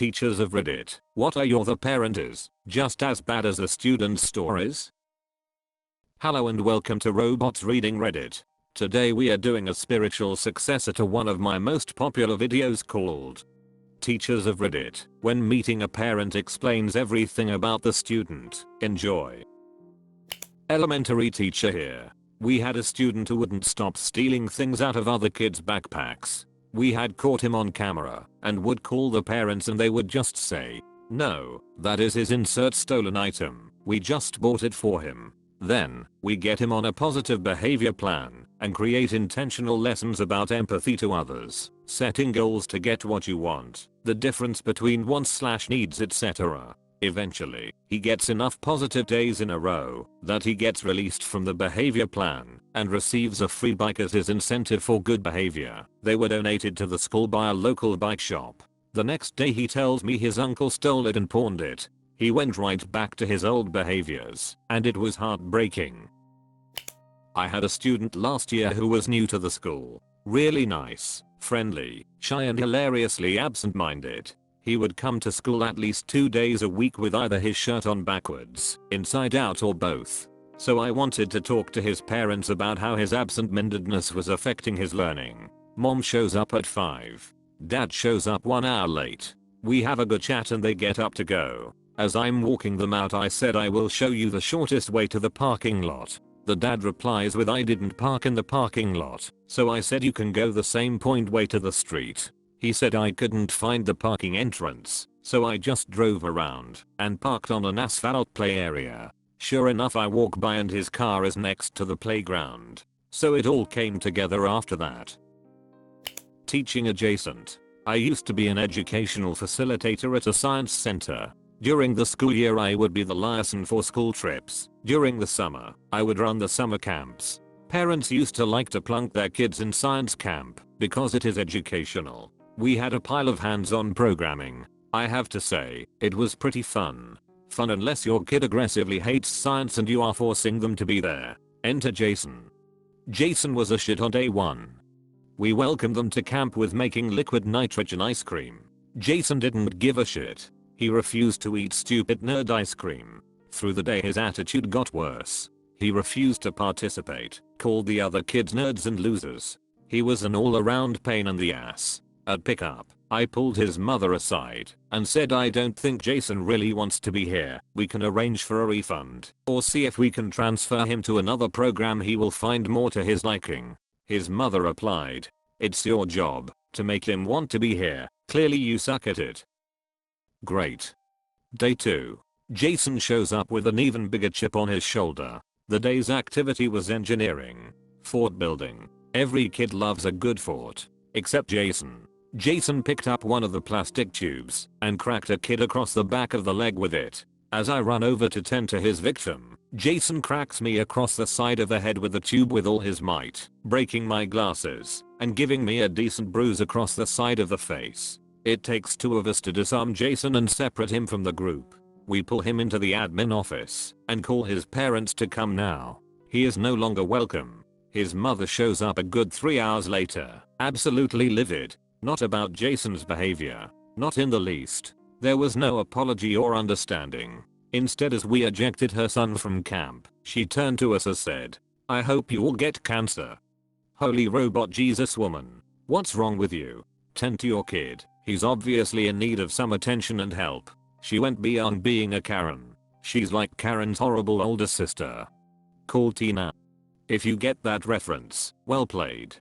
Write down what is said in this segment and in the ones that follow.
Teachers of Reddit, what are your the parent is just as bad as the student's stories? Hello and welcome to Robots Reading Reddit. Today we are doing a spiritual successor to one of my most popular videos called Teachers of Reddit, when meeting a parent explains everything about the student. Enjoy. Elementary teacher here. We had a student who wouldn't stop stealing things out of other kids' backpacks. We had caught him on camera and would call the parents and they would just say, "No, that is his insert stolen item. We just bought it for him." Then, we get him on a positive behavior plan and create intentional lessons about empathy to others, setting goals to get what you want, the difference between wants/needs, etc. Eventually, he gets enough positive days in a row that he gets released from the behavior plan and receives a free bike as his incentive for good behavior. They were donated to the school by a local bike shop. The next day he tells me his uncle stole it and pawned it. He went right back to his old behaviors, and it was heartbreaking. I had a student last year who was new to the school. Really nice, friendly, shy and hilariously absent-minded. He would come to school at least 2 days a week with either his shirt on backwards, inside out, or both. So I wanted to talk to his parents about how his absent-mindedness was affecting his learning. Mom shows up at 5. Dad shows up 1 hour late. We have a good chat and they get up to go. As I'm walking them out I said, "I will show you the shortest way to the parking lot." The dad replies with, "I didn't park in the parking lot." So I said, "You can go the same point way to the street." He said I couldn't find the parking entrance, so I just drove around and parked on an asphalt play area. Sure enough, I walk by and his car is next to the playground. So it all came together after that. Teaching adjacent. I used to be an educational facilitator at a science center. During the school year I would be the liaison for school trips. During the summer, I would run the summer camps. Parents used to like to plunk their kids in science camp because it is educational. We had a pile of hands-on programming. I have to say, it was pretty fun. Fun unless your kid aggressively hates science and you are forcing them to be there. Enter Jason. Jason was a shit on day 1. We welcomed them to camp with making liquid nitrogen ice cream. Jason didn't give a shit. He refused to eat stupid nerd ice cream. Through the day his attitude got worse. He refused to participate, called the other kids nerds and losers. He was an all-around pain in the ass. At pickup, I pulled his mother aside and said, "I don't think Jason really wants to be here. We can arrange for a refund or see if we can transfer him to another program he will find more to his liking." His mother replied, "It's your job to make him want to be here. Clearly you suck at it." Great. Day 2. Jason shows up with an even bigger chip on his shoulder. The day's activity was engineering. Fort building. Every kid loves a good fort. Except Jason. Jason picked up one of the plastic tubes and cracked a kid across the back of the leg with it. As I run over to tend to his victim, Jason cracks me across the side of the head with the tube with all his might, breaking my glasses and giving me a decent bruise across the side of the face. It takes 2 of us to disarm Jason and separate him from the group. We pull him into the admin office and call his parents to come now. He is no longer welcome. His mother shows up a good 3 hours later, absolutely livid. Not about Jason's behavior. Not in the least. There was no apology or understanding. Instead, as we ejected her son from camp, she turned to us and said, "I hope you all get cancer." Holy robot Jesus woman. What's wrong with you? Tend to your kid. He's obviously in need of some attention and help. She went beyond being a Karen. She's like Karen's horrible older sister. Call Tina. If you get that reference, well played.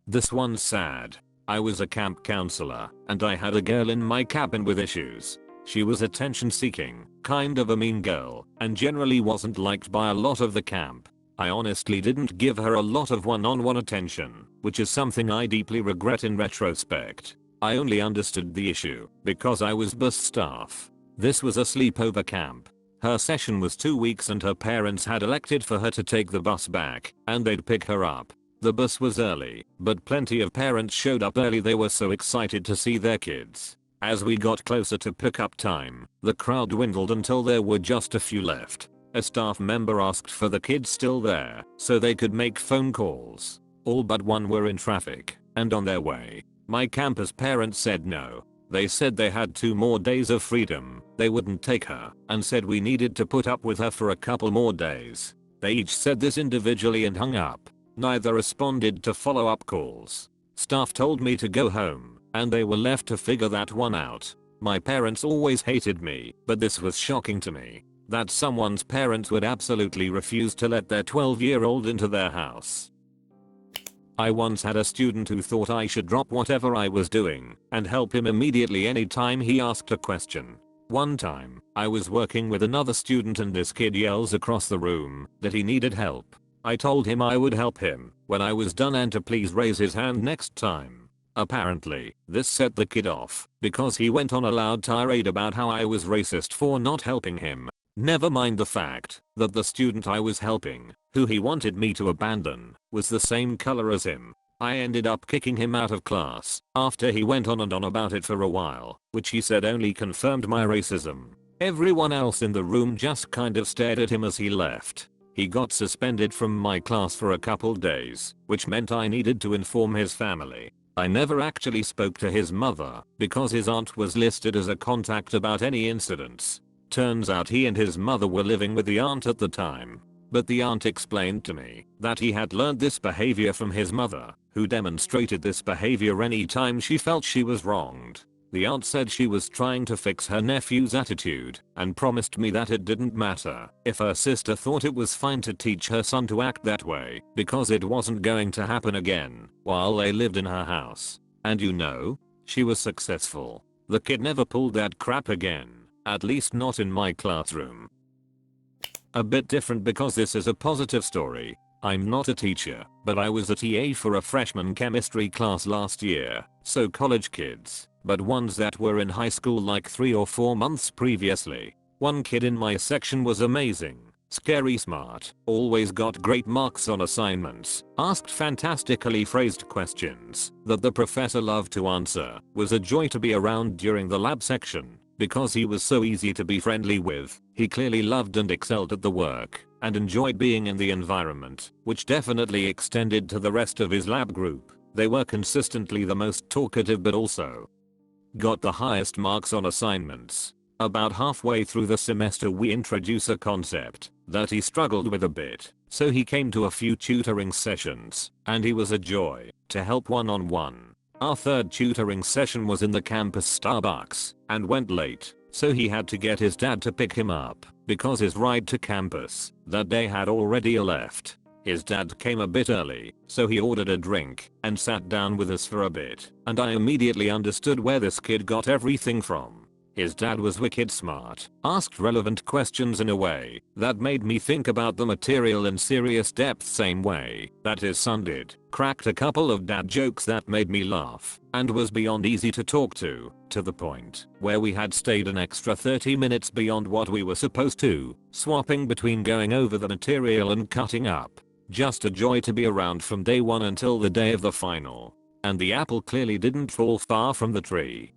This one's sad. I was a camp counselor, and I had a girl in my cabin with issues. She was attention seeking, kind of a mean girl, and generally wasn't liked by a lot of the camp. I honestly didn't give her a lot of one-on-one attention, which is something I deeply regret in retrospect. I only understood the issue because I was bus staff. This was a sleepover camp. Her session was 2 weeks and her parents had elected for her to take the bus back, and they'd pick her up. The bus was early, but plenty of parents showed up early. They were so excited to see their kids. As we got closer to pickup time, the crowd dwindled until there were just a few left. A staff member asked for the kids still there, so they could make phone calls. All but one were in traffic and on their way. My campus parents said no. They said they had 2 more days of freedom, they wouldn't take her, and said we needed to put up with her for a couple more days. They each said this individually and hung up. Neither responded to follow-up calls. Staff told me to go home, and they were left to figure that one out. My parents always hated me, but this was shocking to me. That someone's parents would absolutely refuse to let their 12-year-old into their house. I once had a student who thought I should drop whatever I was doing and help him immediately anytime he asked a question. One time, I was working with another student and this kid yells across the room that he needed help. I told him I would help him when I was done and to please raise his hand next time. Apparently, this set the kid off because he went on a loud tirade about how I was racist for not helping him. Never mind the fact that the student I was helping, who he wanted me to abandon, was the same color as him. I ended up kicking him out of class after he went on and on about it for a while, which he said only confirmed my racism. Everyone else in the room just kind of stared at him as he left. He got suspended from my class for a couple days, which meant I needed to inform his family. I never actually spoke to his mother because his aunt was listed as a contact about any incidents. Turns out he and his mother were living with the aunt at the time. But the aunt explained to me that he had learned this behavior from his mother, who demonstrated this behavior anytime she felt she was wronged. The aunt said she was trying to fix her nephew's attitude and promised me that it didn't matter if her sister thought it was fine to teach her son to act that way because it wasn't going to happen again while they lived in her house. And you know, she was successful. The kid never pulled that crap again, at least not in my classroom. A bit different because this is a positive story. I'm not a teacher, but I was a TA for a freshman chemistry class last year, so college kids, but ones that were in high school like 3 or 4 months previously. One kid in my section was amazing, scary smart, always got great marks on assignments, asked fantastically phrased questions that the professor loved to answer, was a joy to be around during the lab section. Because he was so easy to be friendly with, he clearly loved and excelled at the work, and enjoyed being in the environment, which definitely extended to the rest of his lab group. They were consistently the most talkative but also got the highest marks on assignments. About halfway through the semester we introduce a concept that he struggled with a bit, so he came to a few tutoring sessions, and he was a joy to help one-on-one. Our third tutoring session was in the campus Starbucks and went late, so he had to get his dad to pick him up because his ride to campus that day had already left. His dad came a bit early, so he ordered a drink and sat down with us for a bit, and I immediately understood where this kid got everything from. His dad was wicked smart, asked relevant questions in a way that made me think about the material in serious depth same way that his son did, cracked a couple of dad jokes that made me laugh, and was beyond easy to talk to the point where we had stayed an extra 30 minutes beyond what we were supposed to, swapping between going over the material and cutting up. Just a joy to be around from day one until the day of the final. And the apple clearly didn't fall far from the tree.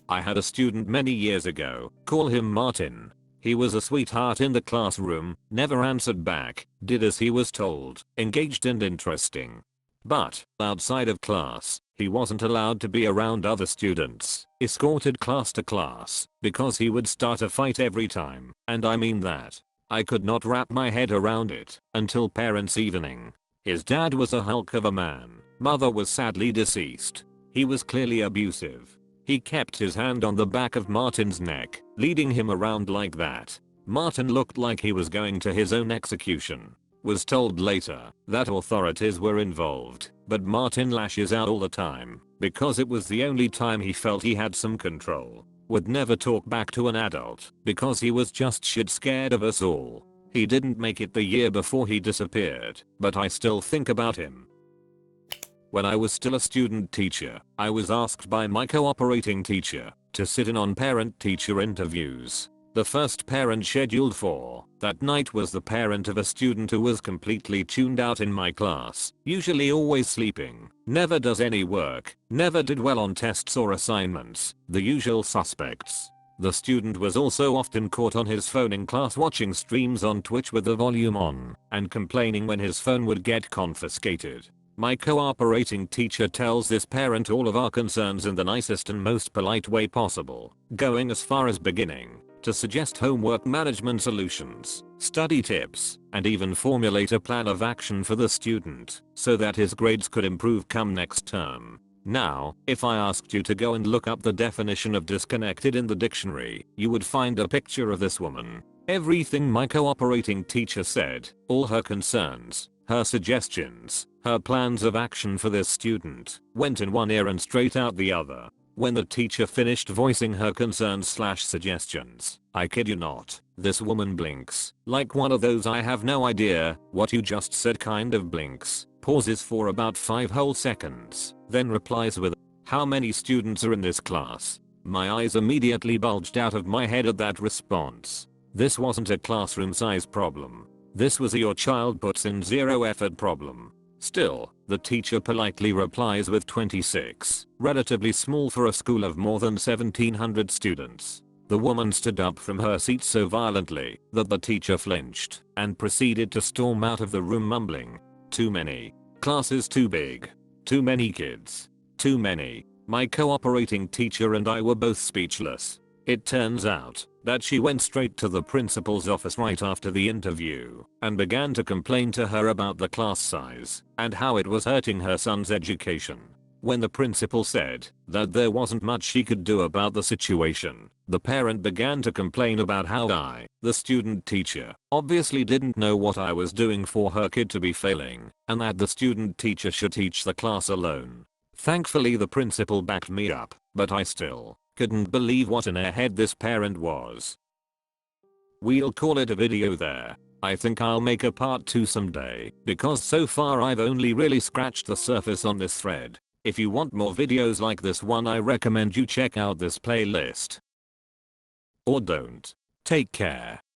I had a student many years ago, call him Martin. He was a sweetheart in the classroom, never answered back, did as he was told, engaged and interesting. But, outside of class, he wasn't allowed to be around other students, escorted class to class, because he would start a fight every time, and I mean that. I could not wrap my head around it until parents' evening. His dad was a hulk of a man, mother was sadly deceased. He was clearly abusive. He kept his hand on the back of Martin's neck, leading him around like that. Martin looked like he was going to his own execution. Was told later that authorities were involved, but Martin lashes out all the time because it was the only time he felt he had some control. Would never talk back to an adult because he was just shit scared of us all. He didn't make it the year before he disappeared, but I still think about him. When I was still a student teacher, I was asked by my cooperating teacher to sit in on parent-teacher interviews. The first parent scheduled for that night was the parent of a student who was completely tuned out in my class, usually always sleeping, never does any work, never did well on tests or assignments, the usual suspects. The student was also often caught on his phone in class watching streams on Twitch with the volume on and complaining when his phone would get confiscated. My cooperating teacher tells this parent all of our concerns in the nicest and most polite way possible, going as far as beginning to suggest homework management solutions, study tips, and even formulate a plan of action for the student so that his grades could improve come next term. Now, if I asked you to go and look up the definition of disconnected in the dictionary, you would find a picture of this woman. Everything my cooperating teacher said, all her concerns, her suggestions, her plans of action for this student, went in one ear and straight out the other. When the teacher finished voicing her concerns/suggestions, I kid you not, this woman blinks, like one of those I have no idea what you just said kind of blinks, pauses for about 5 whole seconds, then replies with, "How many students are in this class?" My eyes immediately bulged out of my head at that response. This wasn't a classroom size problem. This was a your child puts in zero effort problem. Still, the teacher politely replies with 26, relatively small for a school of more than 1,700 students. The woman stood up from her seat so violently that the teacher flinched and proceeded to storm out of the room mumbling, "Too many. Class is too big. Too many kids. Too many." My cooperating teacher and I were both speechless. It turns out that she went straight to the principal's office right after the interview and began to complain to her about the class size and how it was hurting her son's education. When the principal said that there wasn't much she could do about the situation, the parent began to complain about how I, the student teacher, obviously didn't know what I was doing for her kid to be failing, and that the student teacher should teach the class alone. Thankfully the principal backed me up, but I still couldn't believe what an airhead this parent was. We'll call it a video there. I think I'll make a part 2 someday, because so far I've only really scratched the surface on this thread. If you want more videos like this one, I recommend you check out this playlist. Or don't. Take care.